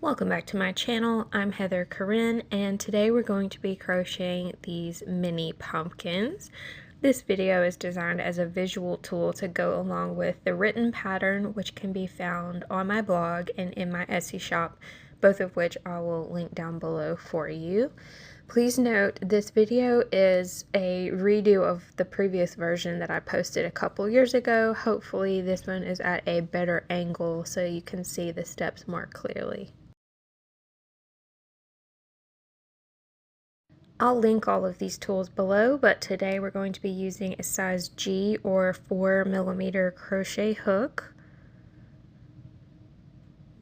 Welcome back to my channel. I'm Heather Corinne, and today we're going to be crocheting these mini pumpkins. This video is designed as a visual tool to go along with the written pattern, which can be found on my blog and in my Etsy shop, both of which I will link down below for you. Please note this video is a redo of the previous version that I posted a couple years ago. Hopefully this one is at a better angle so you can see the steps more clearly. I'll link all of these tools below, but today we're going to be using a size G or 4mm crochet hook,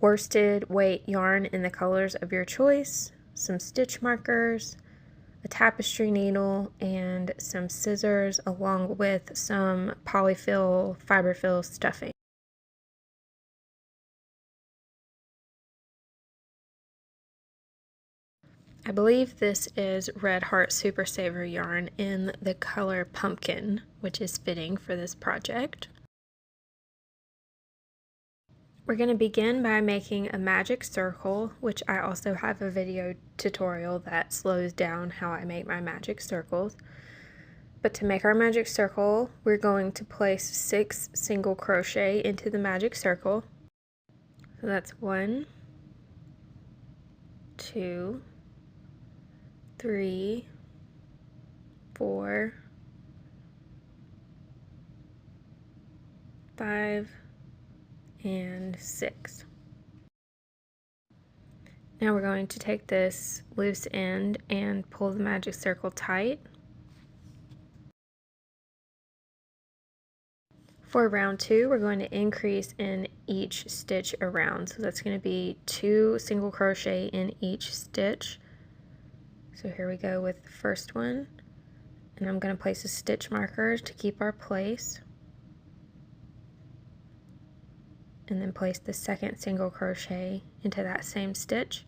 worsted weight yarn in the colors of your choice, some stitch markers, a tapestry needle, and some scissors, along with some polyfill fiberfill stuffing. I believe this is Red Heart Super Saver yarn in the color pumpkin, which is fitting for this project. We're going to begin by making a magic circle, which I also have a video tutorial that slows down how I make my magic circles. But to make our magic circle, we're going to place 6 single crochet into the magic circle. So that's 1, 2, 3, 4, 5, and 6. Now we're going to take this loose end and pull the magic circle tight. For round 2, we're going to increase in each stitch around. So that's going to be 2 single crochet in each stitch. So here we go with the first one, and I'm going to place a stitch marker to keep our place, and then place the second single crochet into that same stitch.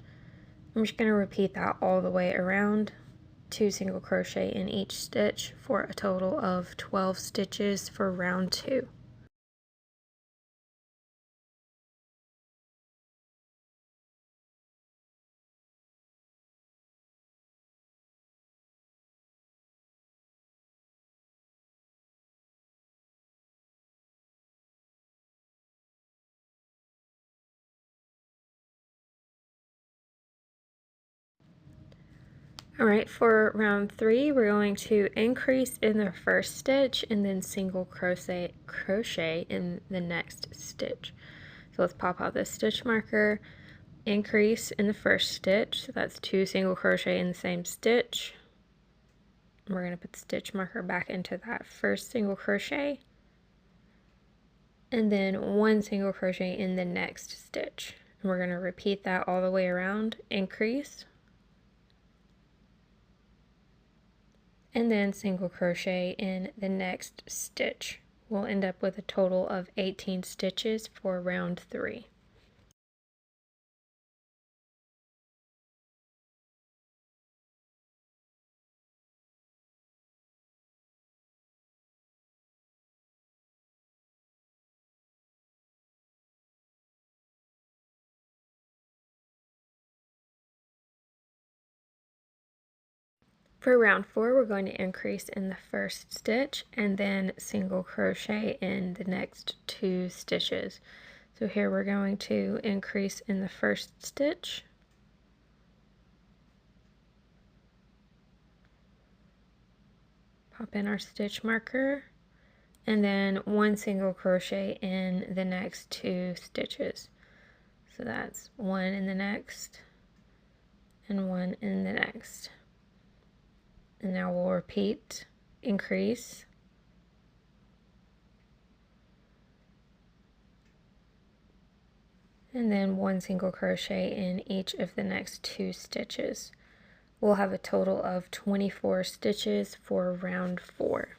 I'm just going to repeat that all the way around, 2 single crochet in each stitch for a total of 12 stitches for round 2. Alright, for round 3, we're going to increase in the first stitch and then single crochet in the next stitch. So let's pop out this stitch marker, increase in the first stitch, so that's 2 single crochet in the same stitch. We're going to put the stitch marker back into that first single crochet, and then 1 single crochet in the next stitch. And we're going to repeat that all the way around, increase, and then single crochet in the next stitch. We'll end up with a total of 18 stitches for round 3. For round 4, we're going to increase in the first stitch and then single crochet in the next 2 stitches. So here we're going to increase in the first stitch, pop in our stitch marker, and then 1 single crochet in the next 2 stitches. So that's 1 in the next and 1 in the next. And now we'll repeat, increase, and then 1 single crochet in each of the next 2 stitches. We'll have a total of 24 stitches for round 4.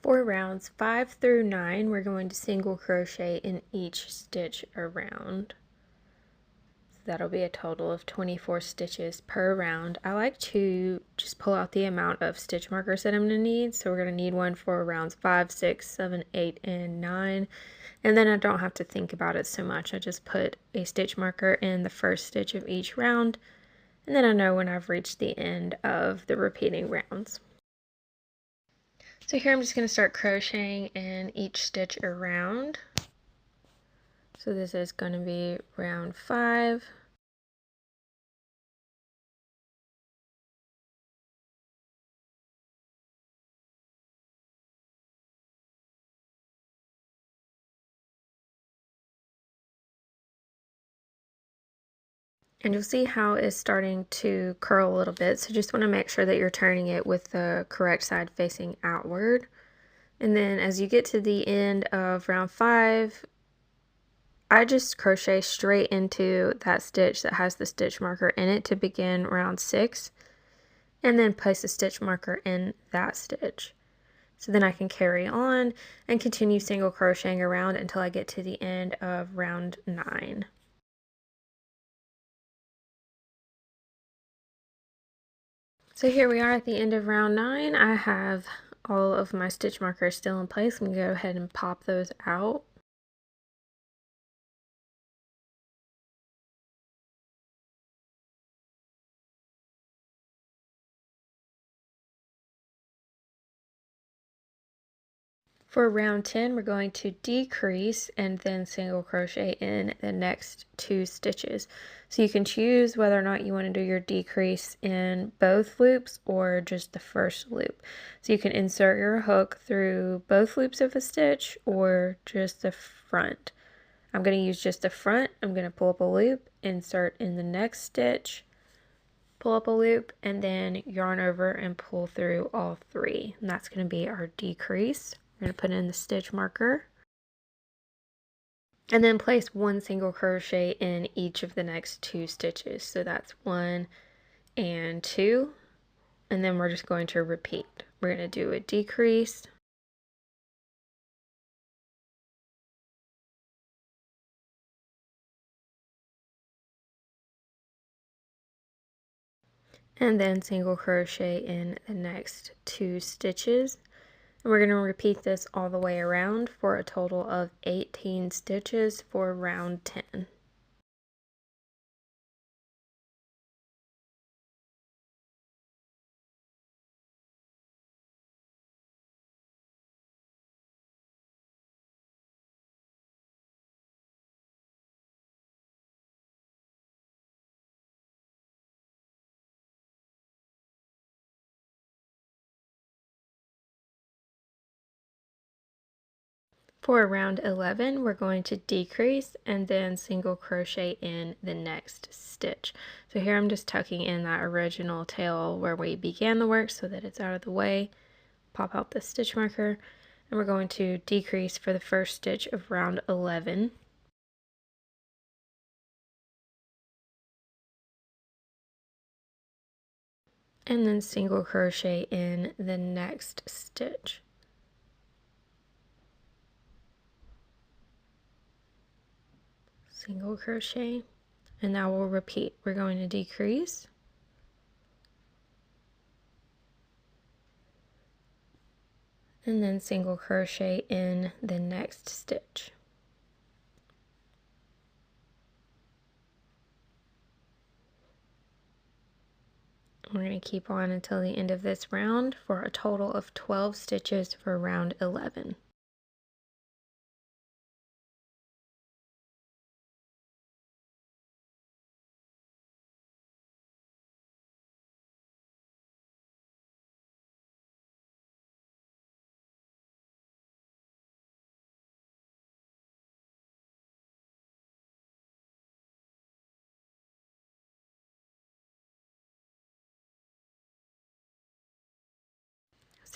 For rounds 5 through 9, we're going to single crochet in each stitch around. So that'll be a total of 24 stitches per round. I like to just pull out the amount of stitch markers that I'm going to need. So we're going to need one for rounds 5, 6, 7, 8, and 9. And then I don't have to think about it so much. I just put a stitch marker in the first stitch of each round. And then I know when I've reached the end of the repeating rounds. So here I'm just going to start crocheting in each stitch around. So this is going to be round 5. And you'll see how it's starting to curl a little bit. So just want to make sure that you're turning it with the correct side facing outward. And then as you get to the end of round 5, I just crochet straight into that stitch that has the stitch marker in it to begin round 6. And then place a stitch marker in that stitch. So then I can carry on and continue single crocheting around until I get to the end of round 9. So here we are at the end of round 9. I have all of my stitch markers still in place. I'm going to go ahead and pop those out. For round 10, we're going to decrease and then single crochet in the next 2 stitches. So you can choose whether or not you want to do your decrease in both loops or just the first loop. So you can insert your hook through both loops of a stitch or just the front. I'm going to use just the front. I'm going to pull up a loop, insert in the next stitch, pull up a loop, and then yarn over and pull through all 3. And that's going to be our decrease. We're going to put in the stitch marker and then place 1 single crochet in each of the next 2 stitches. So that's 1 and 2, and then we're just going to repeat. We're going to do a decrease, and then single crochet in the next 2 stitches. And we're going to repeat this all the way around for a total of 18 stitches for round 10. For round 11, we're going to decrease and then single crochet in the next stitch. So here I'm just tucking in that original tail where we began the work so that it's out of the way. Pop out the stitch marker, and we're going to decrease for the first stitch of round 11. And then single crochet in the next stitch. Single crochet, and now we'll repeat. We're going to decrease, and then single crochet in the next stitch. We're going to keep on until the end of this round for a total of 12 stitches for round 11.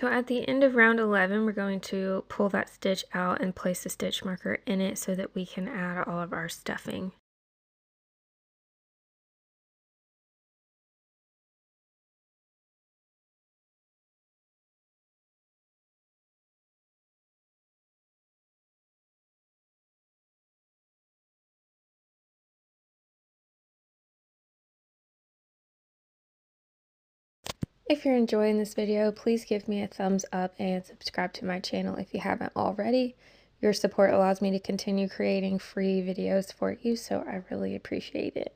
So at the end of round 11, we're going to pull that stitch out and place a stitch marker in it so that we can add all of our stuffing. If you're enjoying this video, please give me a thumbs up and subscribe to my channel if you haven't already. Your support allows me to continue creating free videos for you, so I really appreciate it.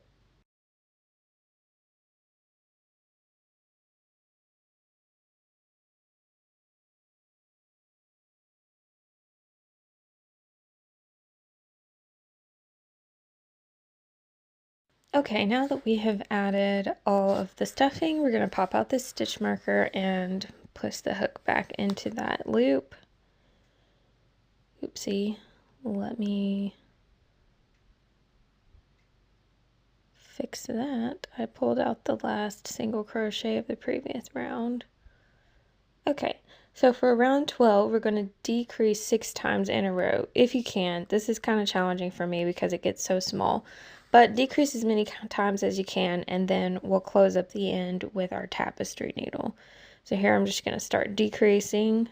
Okay, now that we have added all of the stuffing, we're going to pop out this stitch marker and push the hook back into that loop. Oopsie, let me fix that. I pulled out the last single crochet of the previous round. Okay, so for round 12, we're going to decrease 6 times in a row, if you can. This is kind of challenging for me because it gets so small, but decrease as many times as you can, and then we'll close up the end with our tapestry needle. So here I'm just going to start decreasing.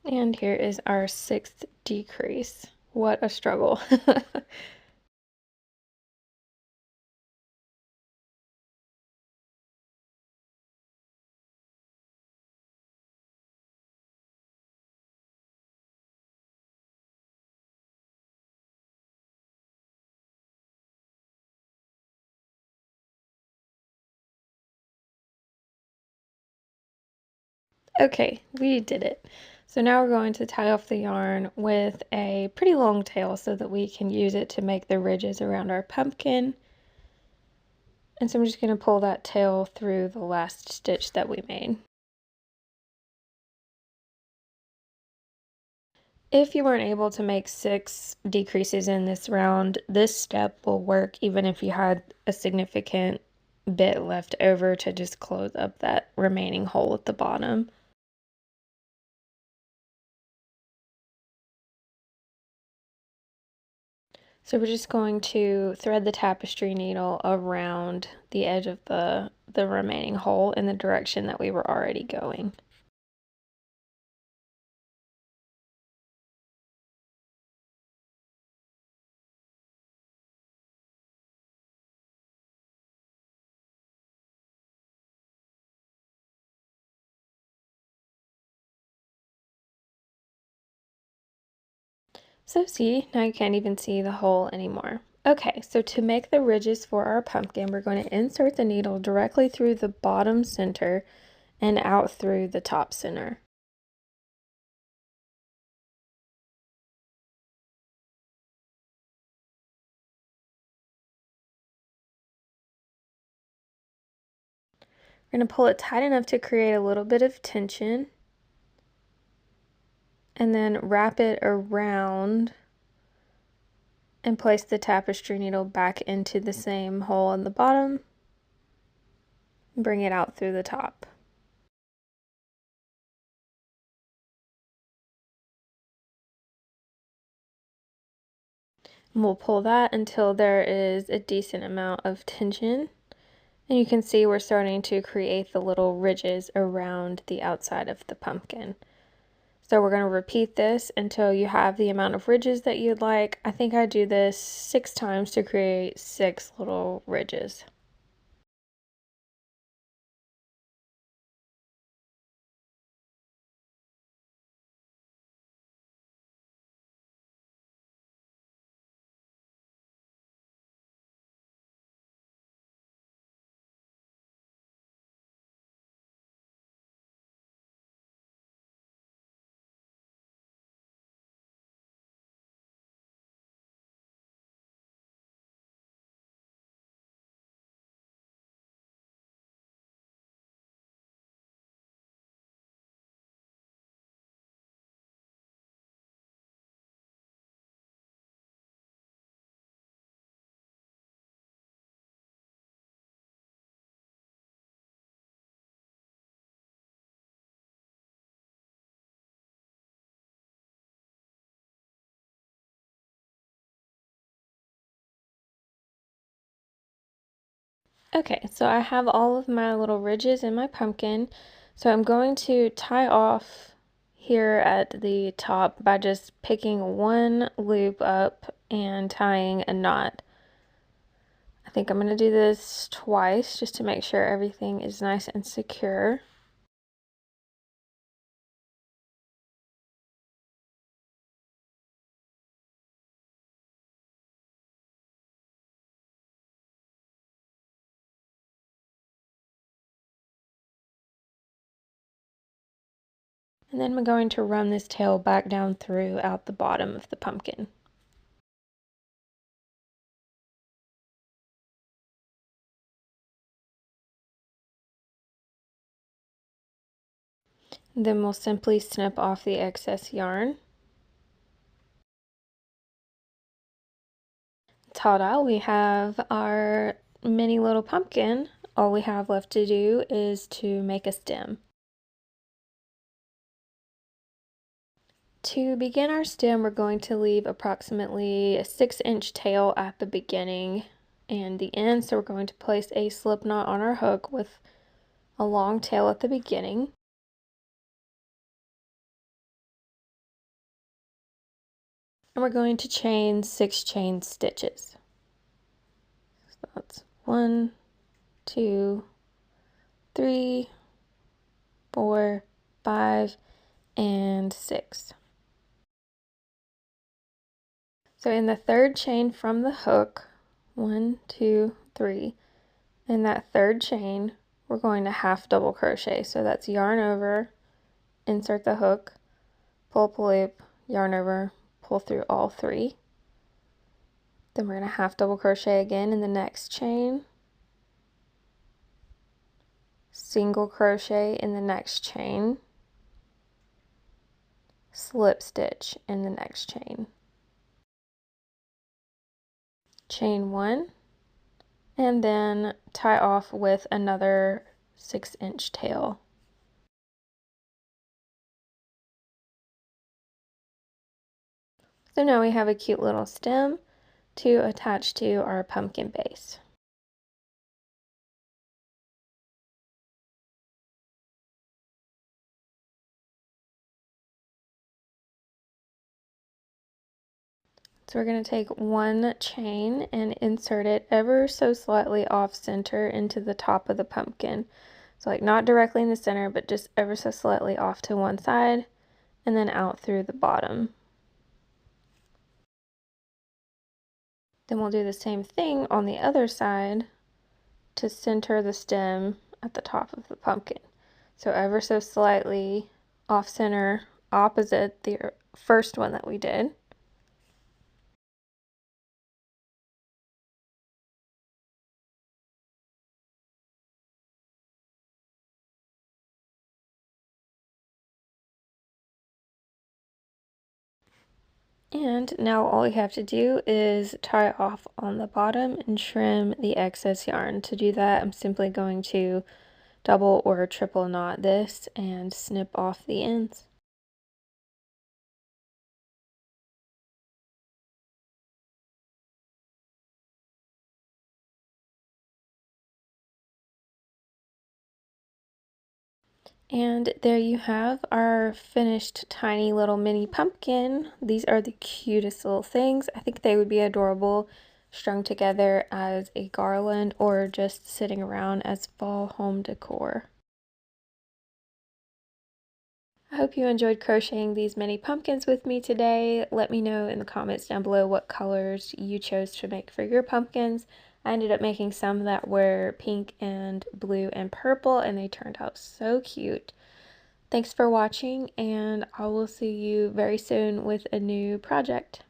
And here is our 6th decrease. What a struggle. Okay, we did it. So now we're going to tie off the yarn with a pretty long tail so that we can use it to make the ridges around our pumpkin. And so I'm just going to pull that tail through the last stitch that we made. If you weren't able to make 6 decreases in this round, this step will work even if you had a significant bit left over to just close up that remaining hole at the bottom. So we're just going to thread the tapestry needle around the edge of the remaining hole in the direction that we were already going. So see, now you can't even see the hole anymore. Okay, so to make the ridges for our pumpkin, we're going to insert the needle directly through the bottom center and out through the top center. We're going to pull it tight enough to create a little bit of tension and then wrap it around and place the tapestry needle back into the same hole in the bottom and bring it out through the top. And we'll pull that until there is a decent amount of tension. And you can see we're starting to create the little ridges around the outside of the pumpkin. So we're going to repeat this until you have the amount of ridges that you'd like. I think I do this 6 times to create 6 little ridges. Okay, so I have all of my little ridges in my pumpkin. So I'm going to tie off here at the top by just picking one loop up and tying a knot. I think I'm going to do this twice just to make sure everything is nice and secure. And then I'm going to run this tail back down throughout the bottom of the pumpkin. Then we'll simply snip off the excess yarn. Ta-da, we have our mini little pumpkin. All we have left to do is to make a stem. To begin our stem, we're going to leave approximately a 6-inch tail at the beginning and the end. So we're going to place a slip knot on our hook with a long tail at the beginning. And we're going to chain 6 chain stitches. So that's 1, 2, 3, 4, 5, and 6. So in the third chain from the hook, 1, 2, 3, in that third chain, we're going to half double crochet. So that's yarn over, insert the hook, pull up a loop, yarn over, pull through all 3. Then we're going to half double crochet again in the next chain, single crochet in the next chain, slip stitch in the next chain, chain 1, and then tie off with another 6-inch tail. So now we have a cute little stem to attach to our pumpkin base. So we're going to take one chain and insert it ever so slightly off center into the top of the pumpkin. So like not directly in the center, but just ever so slightly off to one side and then out through the bottom. Then we'll do the same thing on the other side to center the stem at the top of the pumpkin. So ever so slightly off center, opposite the first one that we did. And now all we have to do is tie off on the bottom and trim the excess yarn. To do that, I'm simply going to double or triple knot this and snip off the ends. And there you have our finished tiny little mini pumpkin. These are the cutest little things. I think they would be adorable strung together as a garland or just sitting around as fall home decor. I hope you enjoyed crocheting these mini pumpkins with me today. Let me know in the comments down below what colors you chose to make for your pumpkins. I ended up making some that were pink and blue and purple, and they turned out so cute. Thanks for watching, and I will see you very soon with a new project.